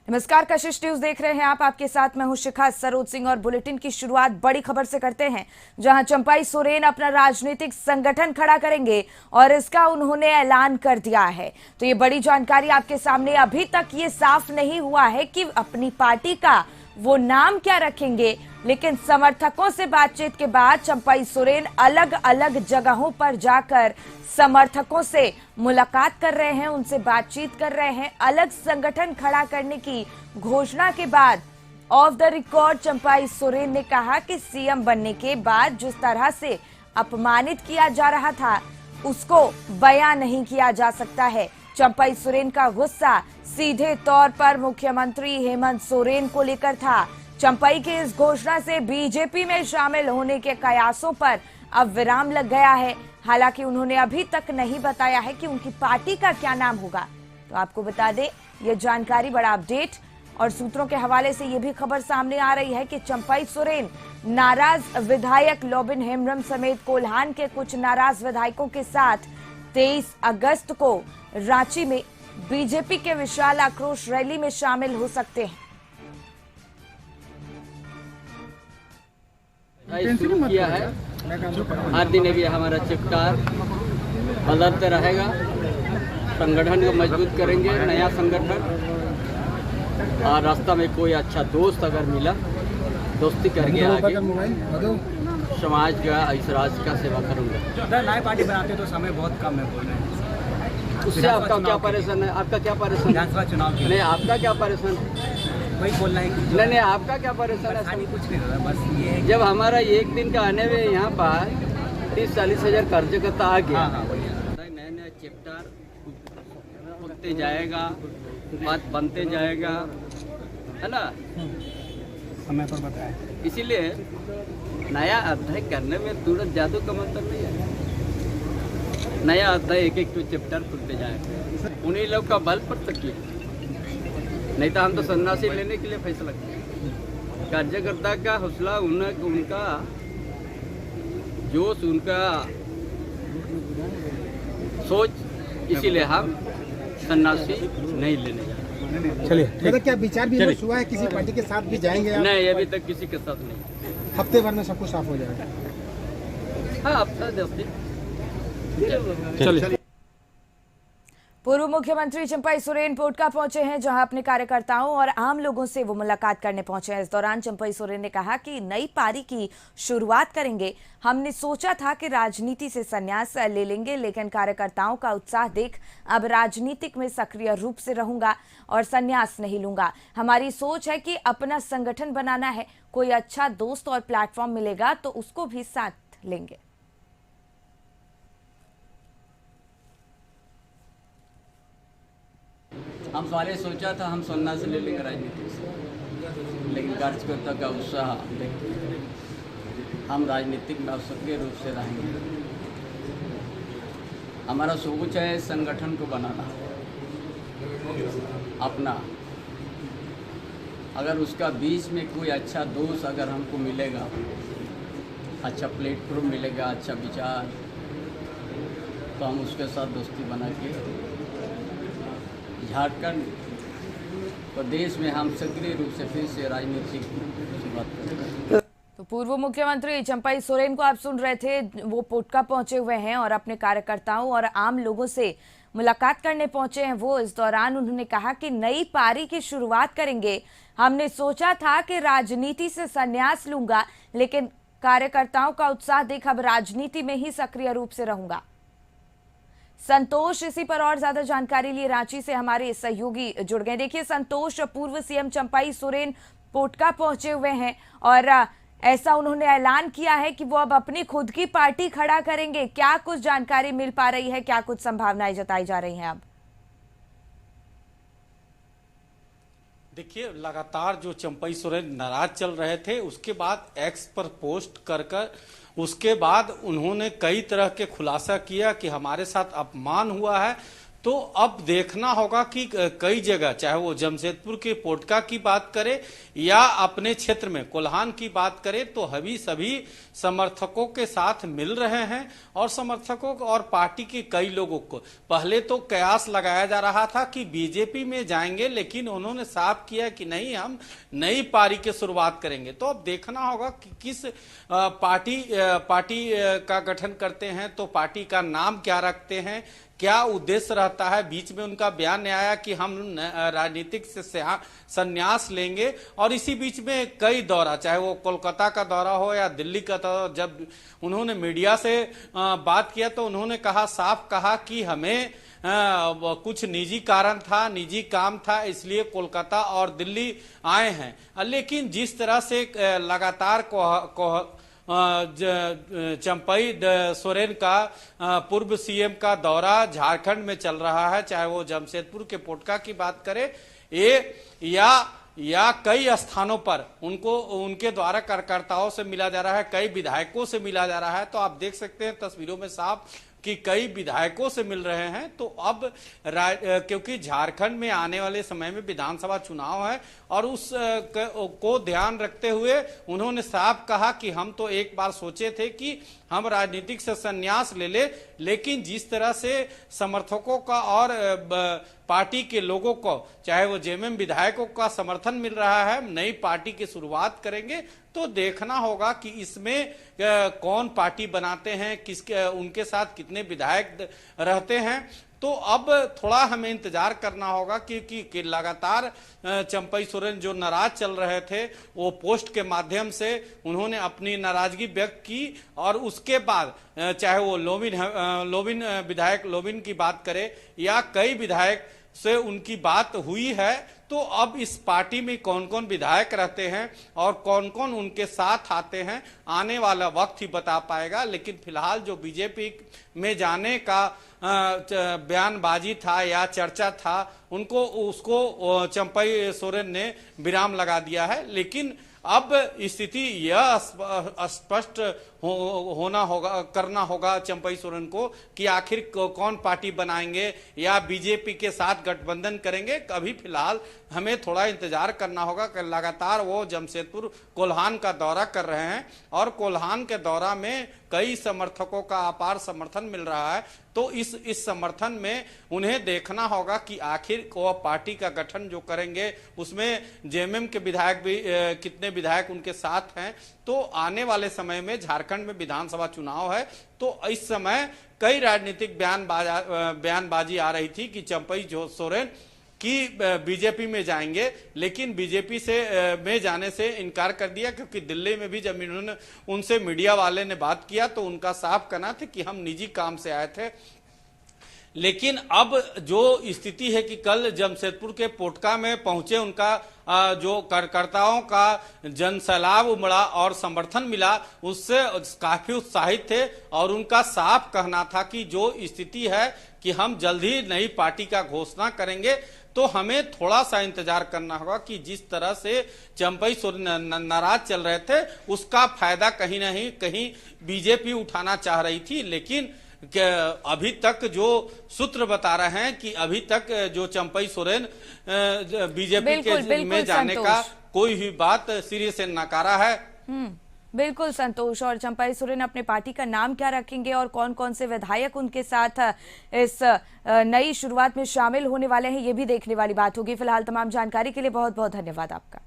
नमस्कार, कशिश न्यूज देख रहे हैं आप। आपके साथ मैं हूं शिखा सरोज सिंह और बुलेटिन की शुरुआत बड़ी खबर से करते हैं, जहां चंपाई सोरेन अपना राजनीतिक संगठन खड़ा करेंगे और इसका उन्होंने ऐलान कर दिया है। तो ये बड़ी जानकारी आपके सामने। अभी तक ये साफ नहीं हुआ है कि अपनी पार्टी का वो नाम क्या रखेंगे, लेकिन समर्थकों से बातचीत के बाद चंपाई सोरेन अलग अलग जगहों पर जाकर समर्थकों से मुलाकात कर रहे हैं, उनसे बातचीत कर रहे हैं। अलग संगठन खड़ा करने की घोषणा के बाद of the record Champai Soren ने कहा कि सीएम बनने के बाद जिस तरह से अपमानित किया जा रहा था उसको बयां नहीं किया जा सकता है। चंपाई सोरेन का गुस्सा सीधे तौर पर मुख्यमंत्री हेमंत सोरेन को लेकर था। चंपाई की इस घोषणा से बीजेपी में शामिल होने के कयासों पर अब विराम लग गया है। हालांकि उन्होंने अभी तक नहीं बताया है कि उनकी पार्टी का क्या नाम होगा। तो आपको बता दें, यह जानकारी बड़ा अपडेट और सूत्रों के हवाले से यह भी खबर सामने आ रही है कि चंपाई सोरेन नाराज विधायक लोबिन हेम्ब्रम समेत कोल्हान के कुछ नाराज विधायकों के साथ 23 अगस्त को रांची में बीजेपी के विशाल आक्रोश रैली में शामिल हो सकते हैं। शुरू किया है, हर दिन भी हमारा चिपकार बदलते रहेगा। संगठन को मजबूत करेंगे, नया संगठन। और रास्ता में कोई अच्छा दोस्त अगर मिला, दोस्ती करके आगे समाज का, इस राज्य का सेवा करूंगा। नई पार्टी बनाते तो समय बहुत कम है बोलने, उससे आपका क्या परेशान है? आपका क्या परेशान? विधानसभा चुनाव के नहीं, आपका क्या परेशान? वही बोलना है कि नहीं, आपका क्या परेशान है? कुछ नहीं होता, बस ये है जब हमारा एक दिन का आने में यहाँ पर 30-40 हजार कार्यकर्ता आ गया। नए नए चैप्टर खुलते जाएगा, बात बनते जाएगा, है ना? समय पर बताया। इसीलिए नया अध्याय करने में तुरंत जादू का मतलब नहीं है। नया अध्याय एक एक चैप्टर खुलते जाएगा। उन्हीं लोग का बल पर तक नहीं तो हम तो सन्यासी लेने के लिए फैसला किया। कार्यकर्ता का हौसला, उनका जोश, उनका सोच, इसीलिए हम सन्यासी नहीं लेने जा रहे। चलिए, क्या विचार विमर्श हुआ है? किसी पार्टी के साथ भी जाएंगे आप? नहीं, अभी तक किसी के साथ नहीं। हफ्ते भर में सब कुछ साफ हो जाएगा। हाँ, हफ्ता 10 दिन। चलिए। पूर्व मुख्यमंत्री चंपाई सोरेन पोटका पहुंचे हैं, जहां अपने कार्यकर्ताओं और आम लोगों से वो मुलाकात करने पहुंचे हैं। इस दौरान चंपाई सोरेन ने कहा कि नई पारी की शुरुआत करेंगे। हमने सोचा था कि राजनीति से संन्यास ले लेंगे, लेकिन कार्यकर्ताओं का उत्साह देख अब राजनीतिक में सक्रिय रूप से रहूंगा और संन्यास नहीं लूंगा। हमारी सोच है कि अपना संगठन बनाना है। कोई अच्छा दोस्त और प्लेटफॉर्म मिलेगा तो उसको भी साथ लेंगे। हम सारे सोचा था हम सन्यास ले लेंगे राजनीति से, लेकिन कार्यकर्ता का उत्साह देखते हम राजनीतिक में सक्रिय रूप से रहेंगे। हमारा सोच है संगठन को बनाना अपना। अगर उसका बीच में कोई अच्छा दोस्त अगर हमको मिलेगा, अच्छा प्लेटफॉर्म मिलेगा, अच्छा विचार, तो हम उसके साथ दोस्ती बना के झारखंड प्रदेश में हम सक्रिय रूप से फिर से राजनीतिक शुरुआत करेंगे। तो पूर्व मुख्यमंत्री चंपाई सोरेन को आप सुन रहे थे, वो पोटका पहुंचे हुए हैं और अपने कार्यकर्ताओं और आम लोगों से मुलाकात करने पहुंचे हैं। वो इस दौरान उन्होंने कहा कि नई पारी की शुरुआत करेंगे। हमने सोचा था कि राजनीति से संन्यास लूंगा, लेकिन कार्यकर्ताओं का उत्साह देख अब राजनीति में ही सक्रिय रूप से रहूंगा। संतोष इसी पर और ज्यादा जानकारी लिए रांची से हमारे सहयोगी जुड़ गए। देखिए संतोष, पूर्व सीएम चंपाई सोरेन पोटका पहुंचे हुए हैं और ऐसा उन्होंने ऐलान किया है कि वो अब अपनी खुद की पार्टी खड़ा करेंगे। क्या कुछ जानकारी मिल पा रही है, क्या कुछ संभावनाएं जताई जा रही हैं अब? देखिए, लगातार जो चंपाई सोरेन नाराज चल रहे थे, उसके बाद एक्स पर पोस्ट कर उसके बाद उन्होंने कई तरह के खुलासा किया कि हमारे साथ अपमान हुआ है, तो अब देखना होगा कि कई जगह, चाहे वो जमशेदपुर के पोटका की बात करे या अपने क्षेत्र में कोल्हान की बात करे, तो अभी सभी समर्थकों के साथ मिल रहे हैं और समर्थकों और पार्टी के कई लोगों को पहले तो कयास लगाया जा रहा था कि बीजेपी में जाएंगे, लेकिन उन्होंने साफ किया कि नहीं, हम नई पारी की शुरुआत करेंगे। तो अब देखना होगा कि किस पार्टी का गठन करते हैं, तो पार्टी का नाम क्या रखते हैं, क्या उद्देश्य रहता है। बीच में उनका बयान आया कि हम राजनीतिक से संन्यास लेंगे, और इसी बीच में कई दौरा, चाहे वो कोलकाता का दौरा हो या दिल्ली का दौरा, जब उन्होंने मीडिया से बात किया तो उन्होंने साफ कहा कि हमें कुछ निजी कारण था, निजी काम था, इसलिए कोलकाता और दिल्ली आए हैं। लेकिन जिस तरह से लगातार चंपई सोरेन का पूर्व सीएम का दौरा झारखंड में चल रहा है, चाहे वो जमशेदपुर के पोटका की बात करे या कई स्थानों पर उनको उनके द्वारा कार्यकर्ताओं से मिला जा रहा है, कई विधायकों से मिला जा रहा है। तो आप देख सकते हैं तस्वीरों में साफ कि कई विधायकों से मिल रहे हैं। तो अब क्योंकि झारखंड में आने वाले समय में विधानसभा चुनाव है और उस को ध्यान रखते हुए उन्होंने साफ कहा कि हम तो एक बार सोचे थे कि हम राजनीतिक से संन्यास ले, लेकिन जिस तरह से समर्थकों का और पार्टी के लोगों को, चाहे वो जेएमएम विधायकों का समर्थन मिल रहा है, नई पार्टी की शुरुआत करेंगे, तो देखना होगा कि इसमें कौन पार्टी बनाते हैं, उनके साथ कितने विधायक रहते हैं। तो अब थोड़ा हमें इंतजार करना होगा कि लगातार चंपई सोरेन जो नाराज चल रहे थे, वो पोस्ट के माध्यम से उन्होंने अपनी नाराजगी व्यक्त की, और उसके बाद चाहे वो लोबिन विधायक लोबिन की बात करे या कई विधायक से उनकी बात हुई है। तो अब इस पार्टी में कौन कौन विधायक रहते हैं और कौन कौन उनके साथ आते हैं, आने वाला वक्त ही बता पाएगा। लेकिन फिलहाल जो बीजेपी में जाने का बयानबाजी था या चर्चा था, उसको चंपई सोरेन ने विराम लगा दिया है। लेकिन अब स्थिति यह स्पष्ट करना होगा चंपई सोरेन को कि आखिर कौन पार्टी बनाएंगे या बीजेपी के साथ गठबंधन करेंगे। अभी फिलहाल हमें थोड़ा इंतजार करना होगा कि लगातार वो जमशेदपुर कोल्हान का दौरा कर रहे हैं और कोल्हान के दौरा में कई समर्थकों का अपार समर्थन मिल रहा है। तो इस समर्थन में उन्हें देखना होगा कि आखिर वो पार्टी का गठन जो करेंगे उसमें जेएमएम के विधायक भी कितने विधायक उनके साथ हैं। तो आने वाले समय में झारखंड में विधानसभा चुनाव है, तो इस समय कई राजनीतिक बयानबाजी आ रही थी कि चंपई सोरेन कि बीजेपी में जाएंगे, लेकिन बीजेपी से में जाने से इनकार कर दिया, क्योंकि दिल्ली में भी जब इन्होंने उनसे मीडिया वाले ने बात किया तो उनका साफ कहना था कि हम निजी काम से आए थे। लेकिन अब जो स्थिति है कि कल जमशेदपुर के पोटका में पहुंचे, उनका जो कार्यकर्ताओं का जनसैलाब उमड़ा और समर्थन मिला, उससे काफी उत्साहित थे और उनका साफ कहना था कि जो स्थिति है कि हम जल्द ही नई पार्टी का घोषणा करेंगे। तो हमें थोड़ा सा इंतजार करना होगा कि जिस तरह से चंपई सोरेन नाराज चल रहे थे, उसका फायदा कहीं ना कहीं बीजेपी उठाना चाह रही थी। लेकिन अभी तक जो सूत्र बता रहे हैं कि अभी तक जो चंपई सोरेन बीजेपी के में जाने का कोई भी बात सिरे से नकारा है। बिल्कुल संतोष। और चंपई सोरेन अपने पार्टी का नाम क्या रखेंगे और कौन कौन से विधायक उनके साथ इस नई शुरुआत में शामिल होने वाले हैं, ये भी देखने वाली बात होगी। फिलहाल तमाम जानकारी के लिए बहुत बहुत धन्यवाद आपका।